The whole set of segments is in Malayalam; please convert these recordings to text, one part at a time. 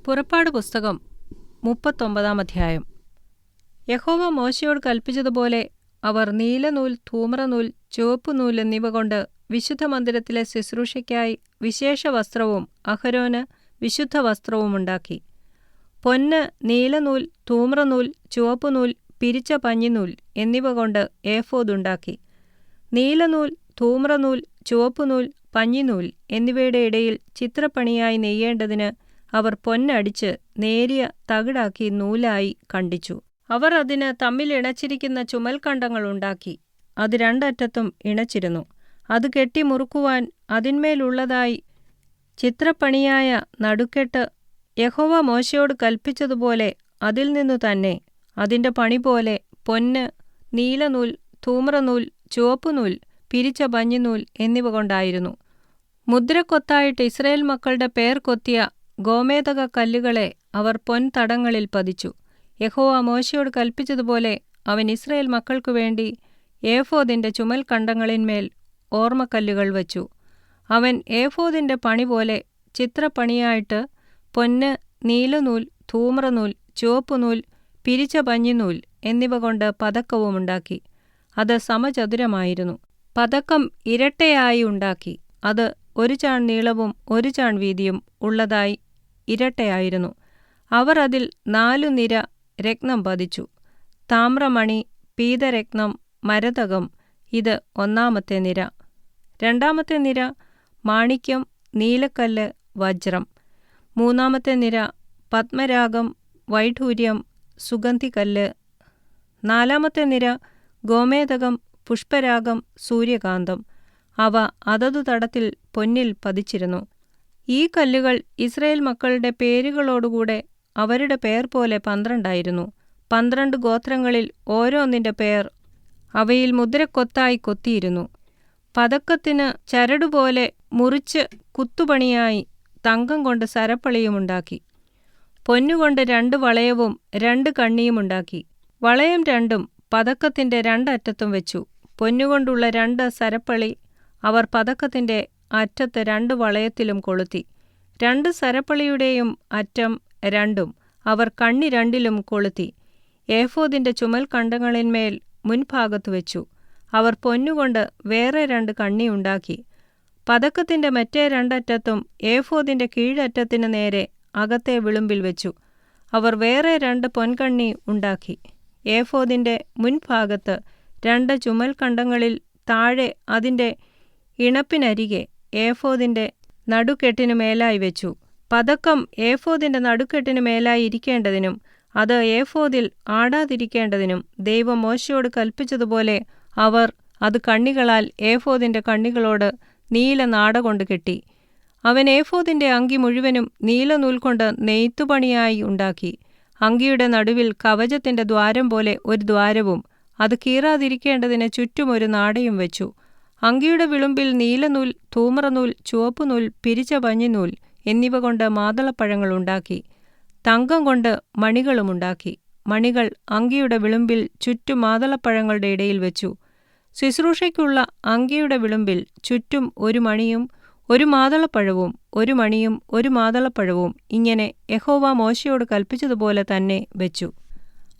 പുറപ്പാട് പുസ്തകം 39 അധ്യായം. യഹോവ മോശെയോട് കൽപ്പിച്ചതുപോലെ അവർ നീലനൂൽ, ധൂമ്രനൂൽ, ചുവപ്പുനൂൽ എന്നിവ കൊണ്ട് വിശുദ്ധമന്ദിരത്തിലെ ശുശ്രൂഷയ്ക്കായി വിശേഷവസ്ത്രവും അഹരോന് വിശുദ്ധവസ്ത്രവും ഉണ്ടാക്കി. പൊന്ന്, നീലനൂൽ, ധൂമ്രനൂൽ, ചുവപ്പുനൂൽ, പിരിച്ച പഞ്ഞിനൂൽ എന്നിവ കൊണ്ട് ഏഫോദ് ഉണ്ടാക്കി. നീലനൂൽ, ധൂമ്രനൂൽ, ചുവപ്പുനൂൽ, പഞ്ഞിനൂൽ എന്നിവയുടെ ഇടയിൽ ചിത്രപ്പണിയായി നെയ്യേണ്ടതിന് അവർ പൊന്നടിച്ച് നേരിയ തകിടാക്കി നൂലായി കണ്ടിച്ചു. അവർ അതിന് തമ്മിൽ ഇണച്ചിരിക്കുന്ന ചുമൽക്കണ്ടങ്ങൾ ഉണ്ടാക്കി. അത് രണ്ടറ്റത്തും ഇണച്ചിരുന്നു. അത് കെട്ടി മുറുക്കുവാൻ അതിന്മേലുള്ളതായി ചിത്രപ്പണിയായ നടുക്കെട്ട് യഹോവ മോശെയോട് കൽപ്പിച്ചതുപോലെ അതിൽ നിന്നു തന്നെ അതിൻ്റെ പണി പോലെ പൊന്ന്, നീലനൂൽ, ധൂമ്രനൂൽ, ചുവപ്പുനൂൽ, പിരിച്ച പഞ്ഞിനൂൽ എന്നിവ കൊണ്ടായിരുന്നു. മുദ്രക്കൊത്തായിട്ട് ഇസ്രായേൽ മക്കളുടെ പേർ കൊത്തിയ ഗോമേദക കല്ലുകളെ അവർ പൊൻതടങ്ങളിൽ പതിച്ചു. യഹോവ മോശെയോട് കൽപ്പിച്ചതുപോലെ അവൻ ഇസ്രായേൽ മക്കൾക്കു വേണ്ടി ഏഫോദിന്റെ ചുമൽക്കണ്ടങ്ങളിന്മേൽ ഓർമ്മക്കല്ലുകൾ വച്ചു. അവൻ ഏഫോദിന്റെ പണി പോലെ ചിത്രപ്പണിയായിട്ട് പൊന്ന്, നീലനൂൽ, ധൂമ്രനൂൽ, ചുവപ്പുനൂൽ, പിരിച്ച പഞ്ഞിനൂൽ എന്നിവ കൊണ്ട് പതക്കവും ഉണ്ടാക്കി. അത് സമചതുരമായിരുന്നു. പതക്കം ഇരട്ടയായി ഉണ്ടാക്കി. അത് 1 ചാൺ നീളവും 1 ചാൺ വീതിയും ഉള്ളതായി ഇരട്ടയായിരുന്നു. അവർ അതിൽ 4 നിര രത്നം പതിച്ചു. താമ്രമണി, പീതരത്നം, മരതകം ഇത് 1-ാമത്തെ നിര. 2-ാമത്തെ നിര മാണിക്യം, നീലക്കല്ല്, വജ്രം. 3-ാമത്തെ നിര പത്മരാഗം, വൈഢൂര്യം, സുഗന്ധിക്കല്ല്. 4-ാമത്തെ നിര ഗോമേദകം, പുഷ്പരാഗം, സൂര്യകാന്തം. അവ അതതു തടത്തിൽ പൊന്നിൽ പതിച്ചിരുന്നു. ഈ കല്ലുകൾ ഇസ്രായേൽ മക്കളുടെ പേരുകളോടുകൂടെ അവരുടെ പേർ പോലെ 12 12 ഗോത്രങ്ങളിൽ ഓരോന്നിന്റെ പേർ അവയിൽ മുദ്രക്കൊത്തായി കൊത്തിയിരുന്നു. പതക്കത്തിന് ചരടുപോലെ മുറിച്ച് കുത്തുപണിയായി തങ്കം കൊണ്ട് സരപ്പളിയുമുണ്ടാക്കി. പൊന്നുകൊണ്ട് 2 വളയവും 2 കണ്ണിയും ഉണ്ടാക്കി. വളയം 2ഉം പതക്കത്തിന്റെ 2 അറ്റത്തും വെച്ചു. പൊന്നുകൊണ്ടുള്ള 2 സരപ്പളി അവർ പതക്കത്തിന്റെ അറ്റത്ത് 2 വളയത്തിലും കൊളുത്തി. 2 സരപ്പളിയുടെയും അറ്റം 2ഉം അവർ കണ്ണി 2ലും കൊളുത്തി. ഏഫോദിന്റെ ചുമൽക്കണ്ടങ്ങളിന്മേൽ മുൻഭാഗത്ത് വെച്ചു. അവർ പൊന്നുകൊണ്ട് വേറെ 2 കണ്ണി ഉണ്ടാക്കി. പതക്കത്തിന്റെ മറ്റേ 2 അറ്റത്തും ഏഫോദിന്റെ കീഴറ്റത്തിന് നേരെ അകത്തെ വിളുമ്പിൽ വെച്ചു. അവർ വേറെ 2 പൊൻകണ്ണി ഉണ്ടാക്കി. ഏഫോദിന്റെ മുൻഭാഗത്ത് 2 ചുമൽക്കണ്ടങ്ങളിൽ താഴെ അതിന്റെ ഇണപ്പിനരികെ ഏഫോദിന്റെ നടുക്കെട്ടിനു മേലായി വെച്ചു. പതക്കം ഏഫോദിന്റെ നടുക്കെട്ടിനു മേലായി ഇരിക്കേണ്ടതിനും അത് ഏഫോദിൽ ആടാതിരിക്കേണ്ടതിനും ദൈവം മോശെയോട് കൽപ്പിച്ചതുപോലെ അവർ അത് കണ്ണികളാൽ ഏഫോദിന്റെ കണ്ണികളോട് നീല നാടകൊണ്ട് കെട്ടി. അവൻ ഏഫോദിന്റെ അങ്കി മുഴുവനും നീലനൂൽ കൊണ്ട് നെയ്ത്തുപണിയായി ഉണ്ടാക്കി. അങ്കിയുടെ നടുവിൽ കവചത്തിന്റെ ദ്വാരം പോലെ ഒരു ദ്വാരവും അത് കീറാതിരിക്കേണ്ടതിന് ചുറ്റും ഒരു നാടയും വെച്ചു. അങ്കിയുടെ വിളുമ്പിൽ നീലനൂൽ, ധൂമ്രനൂൽ, ചുവപ്പുനൂൽ, പിരിച്ച പഞ്ഞിനൂൽ എന്നിവ കൊണ്ട് മാതളപ്പഴങ്ങൾ ഉണ്ടാക്കി. തങ്കം കൊണ്ട് മണികളുമുണ്ടാക്കി. മണികൾ അങ്കിയുടെ വിളുമ്പിൽ ചുറ്റും മാതളപ്പഴങ്ങളുടെ ഇടയിൽ വെച്ചു. ശുശ്രൂഷയ്ക്കുള്ള അങ്കിയുടെ വിളുമ്പിൽ ചുറ്റും 1 മണിയും 1 മാതളപ്പഴവും 1 മണിയും 1 മാതളപ്പഴവും ഇങ്ങനെ യഹോവ മോശെയോട് കൽപ്പിച്ചതുപോലെ തന്നെ വെച്ചു.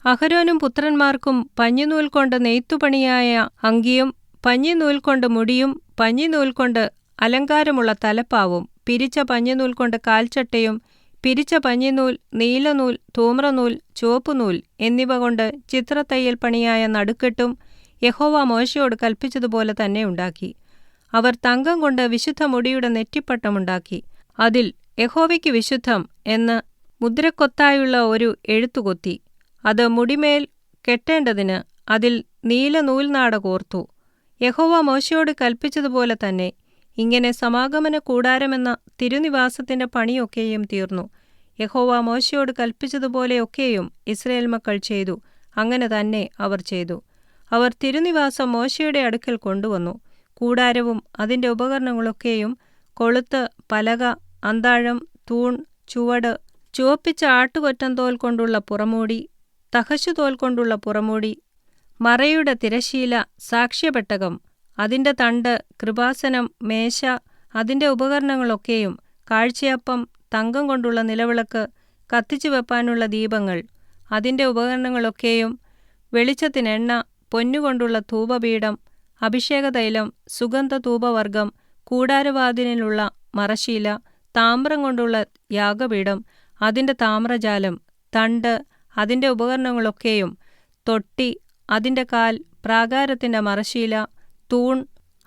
അഹരോനും പുത്രന്മാർക്കും പഞ്ഞിനൂൽ കൊണ്ട് നെയ്ത്തുപണിയായ അങ്കിയും പഞ്ഞിനൂൽ കൊണ്ട് മുടിയും പഞ്ഞിനൂൽ കൊണ്ട് അലങ്കാരമുള്ള തലപ്പാവും പിരിച്ച പഞ്ഞിനൂൽ കൊണ്ട് കാൽച്ചട്ടയും പിരിച്ച പഞ്ഞിനൂൽ, നീലനൂൽ, ധൂമ്രനൂൽ, ചുവപ്പുനൂൽ എന്നിവ കൊണ്ട് ചിത്രത്തയ്യൽ പണിയായ നടുക്കെട്ടും യഹോവ മോശെയോട് കൽപ്പിച്ചതുപോലെ തന്നെ ഉണ്ടാക്കി. അവർ തങ്കം കൊണ്ട് വിശുദ്ധ മുടിയുടെ നെറ്റിപ്പട്ടമുണ്ടാക്കി. അതിൽ യഹോവയ്ക്ക് വിശുദ്ധം എന്ന് മുദ്രക്കൊത്തായുള്ള ഒരു എഴുത്തുകൊത്തി. അത് മുടിമേൽ കെട്ടേണ്ടതിന് അതിൽ നീലനൂൽനാട കോർത്തു. യഹോവ മോശെയോട് കൽപ്പിച്ചതുപോലെ തന്നെ ഇങ്ങനെ സമാഗമന കൂടാരമെന്ന തിരുനിവാസത്തിന്റെ പണിയൊക്കെയും തീർന്നു. യഹോവ മോശെയോട് കൽപ്പിച്ചതുപോലെയൊക്കെയും ഇസ്രായേൽ മക്കൾ ചെയ്തു. അങ്ങനെ തന്നെ അവർ ചെയ്തു. അവർ തിരുനിവാസം മോശെയുടെ അടുക്കൽ കൊണ്ടുവന്നു. കൂടാരവും അതിന്റെ ഉപകരണങ്ങളൊക്കെയും കൊളുത്ത്, പലക, അന്താഴം, തൂൺ, ചുവട്, ചുവപ്പിച്ച ആട്ടുകൊറ്റന്തോൽ കൊണ്ടുള്ള പുറമൂടി, തഹശുതോൽ കൊണ്ടുള്ള പുറമൂടി, മറയുടെ തിരശ്ശീല, സാക്ഷ്യപെട്ടകം, അതിന്റെ തണ്ട്, കൃപാസനം, മേശ, അതിന്റെ ഉപകരണങ്ങളൊക്കെയും, കാഴ്ചയപ്പം, തങ്കം കൊണ്ടുള്ള നിലവിളക്ക്, കത്തിച്ചു വെപ്പാനുള്ള ദീപങ്ങൾ, അതിൻ്റെ ഉപകരണങ്ങളൊക്കെയും, വെളിച്ചത്തിന് എണ്ണ, പൊന്നുകൊണ്ടുള്ള ധൂപപീഠം, അഭിഷേകതൈലം, സുഗന്ധധൂപവർഗം, കൂടാരവാതിലിനുള്ള മറശ്ശീല, താമ്രം കൊണ്ടുള്ള യാഗപീഠം, അതിൻ്റെ താമ്രജാലം, തണ്ട്, അതിൻ്റെ ഉപകരണങ്ങളൊക്കെയും, തൊട്ടി, അതിൻ്റെ കാൽ, പ്രാകാരത്തിൻ്റെ മറശ്ശീല, തൂൺ,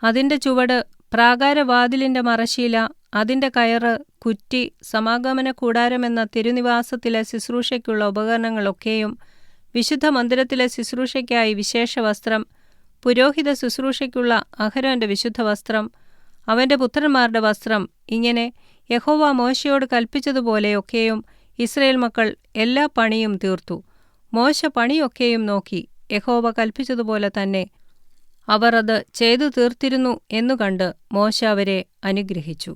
അതിൻ്റെ ചുവട്, പ്രാകാരവാതിലിൻ്റെ മറശ്ശീല, അതിൻ്റെ കയറ്, കുറ്റി, സമാഗമന കൂടാരമെന്ന തിരുനിവാസത്തിലെ ശുശ്രൂഷയ്ക്കുള്ള ഉപകരണങ്ങളൊക്കെയും, വിശുദ്ധ മന്ദിരത്തിലെ ശുശ്രൂഷയ്ക്കായി വിശേഷവസ്ത്രം, പുരോഹിത ശുശ്രൂഷയ്ക്കുള്ള അഹരോന്റെ വിശുദ്ധവസ്ത്രം, അവൻ്റെ പുത്രന്മാരുടെ വസ്ത്രം, ഇങ്ങനെ യഹോവ മോശയോട് കൽപ്പിച്ചതുപോലെയൊക്കെയും ഇസ്രായേൽ മക്കൾ എല്ലാ പണിയും തീർത്തു. മോശ പണിയൊക്കെയും നോക്കി, യഹോവ കൽപ്പിച്ചതുപോലെ തന്നെ അവർ അത് ചെയ്തു തീർത്തിരുന്നു എന്നു കണ്ട് മോശ അവരെ അനുഗ്രഹിച്ചു.